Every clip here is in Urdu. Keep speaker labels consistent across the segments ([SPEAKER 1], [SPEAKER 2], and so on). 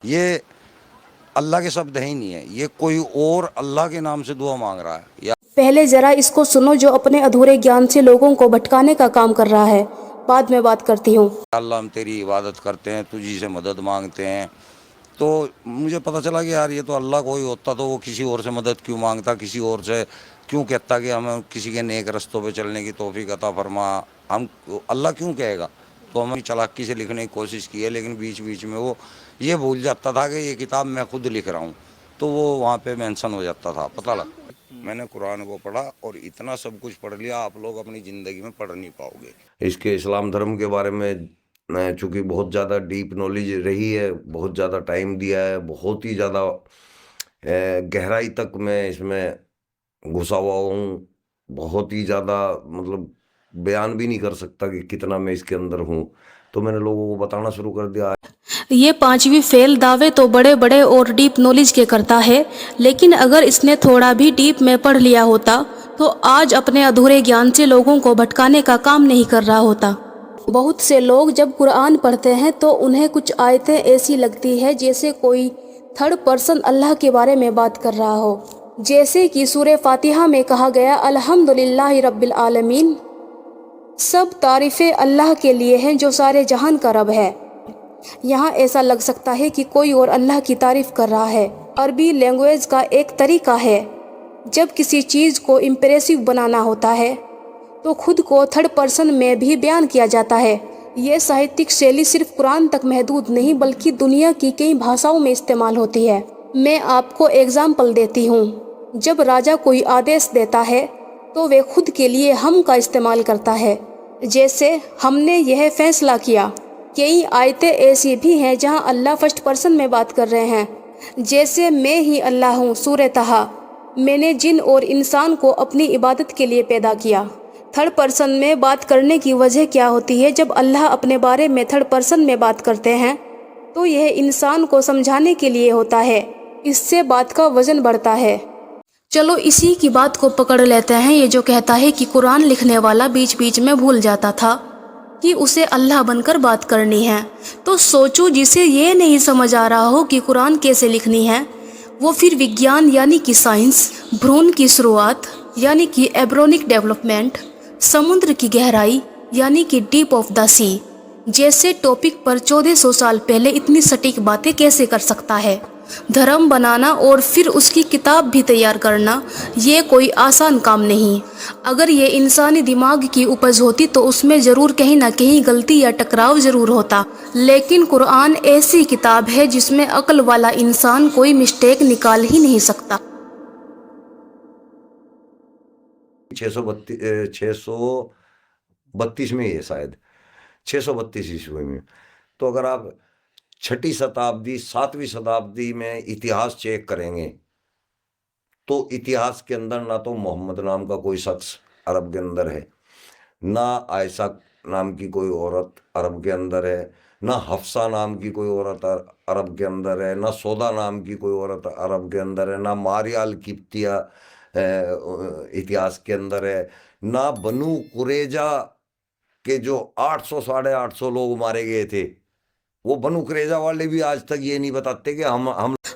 [SPEAKER 1] یہ اللہ کے شبد ہے ہی نہیں ہے، یہ کوئی اور اللہ کے نام سے دعا مانگ رہا ہے۔ یا
[SPEAKER 2] پہلے ذرا اس کو سنو جو اپنے ادھورے گیان سے لوگوں کو بھٹکانے کا کام کر رہا ہے، بعد میں بات کرتی ہوں۔
[SPEAKER 1] اللہ ہم تیری عبادت کرتے ہیں، تجھی سے مدد مانگتے ہیں، تو مجھے پتہ چلا کہ یار یہ تو اللہ کوئی ہوتا تو وہ کسی اور سے مدد کیوں مانگتا، کسی اور سے کیوں کہتا کہ ہمیں کسی کے نیک رستوں پہ چلنے کی توفیق عطا فرما، ہم اللہ کیوں کہے گا؟ تو ہمیں چالاکی سے لکھنے کی کوشش کی ہے، لیکن بیچ بیچ میں وہ یہ بھول جاتا تھا کہ یہ کتاب میں خود لکھ رہا ہوں، تو وہ وہاں پہ مینشن ہو جاتا تھا، پتہ لگا۔ میں نے قرآن کو پڑھا اور اتنا سب کچھ پڑھ لیا، آپ لوگ اپنی زندگی میں پڑھ نہیں پاؤ گے۔ اس کے اسلام دھرم کے بارے میں چونکہ بہت زیادہ ڈیپ نالج رہی ہے، بہت زیادہ ٹائم دیا ہے، بہت ہی زیادہ گہرائی تک میں اس میں گھسا ہوا ہوں، بہت ہی زیادہ مطلب بیان بھی نہیں کر سکتا کہ کتنا میں اس کے اندر ہوں، تو میں نے لوگوں کو بتانا شروع کر دیا۔
[SPEAKER 2] یہ پانچویں فیل دعوے تو بڑے بڑے اور ڈیپ نالج کے کرتا ہے، لیکن اگر اس نے تھوڑا بھی ڈیپ میں پڑھ لیا ہوتا تو آج اپنے ادھورے گیان سے لوگوں کو بھٹکانے کا کام نہیں کر رہا ہوتا۔ بہت سے لوگ جب قرآن پڑھتے ہیں تو انہیں کچھ آیتیں ایسی لگتی ہے جیسے کوئی تھرڈ پرسن اللہ کے بارے میں بات کر رہا ہو، جیسے کہ سورہ فاتحہ میں کہا گیا الحمدللہ رب العالمین، سب تعریفیں اللہ کے لیے ہیں جو سارے جہان کا رب ہے۔ یہاں ایسا لگ سکتا ہے کہ کوئی اور اللہ کی تعریف کر رہا ہے۔ عربی لینگویج کا ایک طریقہ ہے، جب کسی چیز کو امپریسو بنانا ہوتا ہے تو خود کو تھرڈ پرسن میں بھی بیان کیا جاتا ہے۔ یہ ساہتک شیلی صرف قرآن تک محدود نہیں بلکہ دنیا کی کئی بھاشاؤں میں استعمال ہوتی ہے۔ میں آپ کو ایگزامپل دیتی ہوں۔ جب راجا کوئی آدیش دیتا ہے تو وہ خود کے لیے ہم کا استعمال کرتا ہے، جیسے ہم نے یہ فیصلہ کیا۔ کئی آیتیں ایسی بھی ہیں جہاں اللہ فرسٹ پرسن میں بات کر رہے ہیں، جیسے میں ہی اللہ ہوں سورہ طٰہٰ، میں نے جن اور انسان کو اپنی عبادت کے لیے پیدا کیا۔ تھرڈ پرسن میں بات کرنے کی وجہ کیا ہوتی ہے؟ جب اللہ اپنے بارے میں تھرڈ پرسن میں بات کرتے ہیں تو یہ انسان کو سمجھانے کے لیے ہوتا ہے، اس سے بات کا وزن بڑھتا ہے۔ چلو اسی کی بات کو پکڑ لیتے ہیں، یہ جو کہتا ہے کہ قرآن لکھنے والا بیچ بیچ میں بھول جاتا تھا کہ اسے اللہ بن کر بات کرنی ہے، تو سوچو جسے یہ نہیں سمجھ آ رہا ہو کہ قرآن کیسے لکھنی ہے، وہ پھر وگیان یعنی کہ سائنس، بھرون کی شروعات یعنی کہ ایبرونک ڈیولپمنٹ، سمندر کی گہرائی یعنی کہ ڈیپ آف دا سی جیسے ٹاپک پر 1400 سال پہلے اتنی سٹیک باتیں کیسے کر سکتا ہے؟ دھرم بنانا اور پھر اس کی کتاب بھی تیار کرنا یہ کوئی آسان کام نہیں۔ اگر یہ انسانی دماغ کی اپج ہوتی تو اس میں ضرور کہیں نہ کہیں غلطی یا ٹکراؤ ضرور ہوتا، لیکن قرآن ایسی کتاب ہے جس میں عقل والا انسان کوئی مسٹیک نکال ہی نہیں سکتا۔
[SPEAKER 1] 632 میں یہ شاید 632 عیسوی میں، تو اگر آپ 6 شتابدی 7ویں شتابدی میں اتہاس چیک کریں گے تو اتہاس کے اندر نہ تو محمد نام کا کوئی شخص عرب کے اندر ہے، نہ عائشہ نام کی کوئی عورت عرب کے اندر ہے، نہ حفصہ نام کی کوئی عورت عرب کے اندر ہے، نہ سودا نام کی کوئی عورت عرب کے اندر ہے، نہ ماریا القبطیہ اتہاس کے اندر ہے، نہ بنو قریظہ کے جو 800-850 لوگ مارے گئے تھے، وہ بنو قریظہ والے بھی آج تک یہ نہیں بتاتے کہ ہم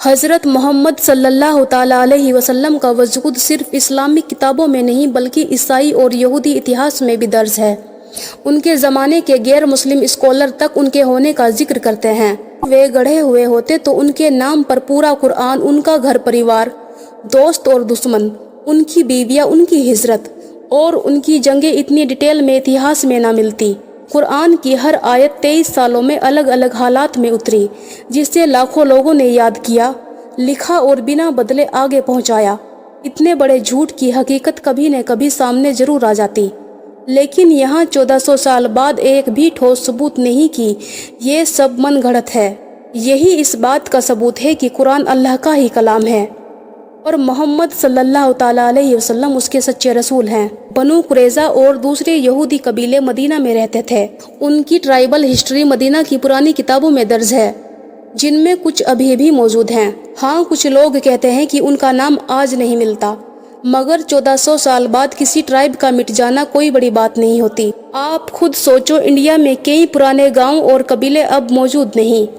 [SPEAKER 2] حضرت محمد صلی اللہ تعالیٰ علیہ وسلم کا وجود صرف اسلامک کتابوں میں نہیں بلکہ عیسائی اور یہودی اتہاس میں بھی درج ہے۔ ان کے زمانے کے غیر مسلم اسکالر تک ان کے ہونے کا ذکر کرتے ہیں۔ وہ گڑھے ہوئے ہوتے تو ان کے نام پر پورا قرآن، ان کا گھر پریوار، دوست اور دشمن، ان کی بیویاں، ان کی ہجرت اور ان کی جنگیں اتنی ڈیٹیل میں اتہاس میں نہ ملتی۔ قرآن کی ہر آیت 23 سالوں میں الگ الگ حالات میں اتری، جسے لاکھوں لوگوں نے یاد کیا، لکھا اور بنا بدلے آگے پہنچایا۔ اتنے بڑے جھوٹ کی حقیقت کبھی نہ کبھی سامنے ضرور آ جاتی، لیکن یہاں 1400 سال بعد ایک بھی ٹھوس ثبوت نہیں کہ یہ سب من گھڑت ہے۔ یہی اس بات کا ثبوت ہے کہ قرآن اللہ کا ہی کلام ہے اور محمد صلی اللہ تعالیٰ علیہ وسلم اس کے سچے رسول ہیں۔ بنو قریظہ اور دوسرے یہودی قبیلے مدینہ میں رہتے تھے۔ ان کی ٹرائبل ہسٹری مدینہ کی پرانی کتابوں میں درج ہے، جن میں کچھ ابھی بھی موجود ہیں۔ ہاں، کچھ لوگ کہتے ہیں کہ ان کا نام آج نہیں ملتا، مگر 1400 سال بعد کسی ٹرائب کا مٹ جانا کوئی بڑی بات نہیں ہوتی۔ آپ خود سوچو، انڈیا میں کئی پرانے گاؤں اور قبیلے اب موجود نہیں۔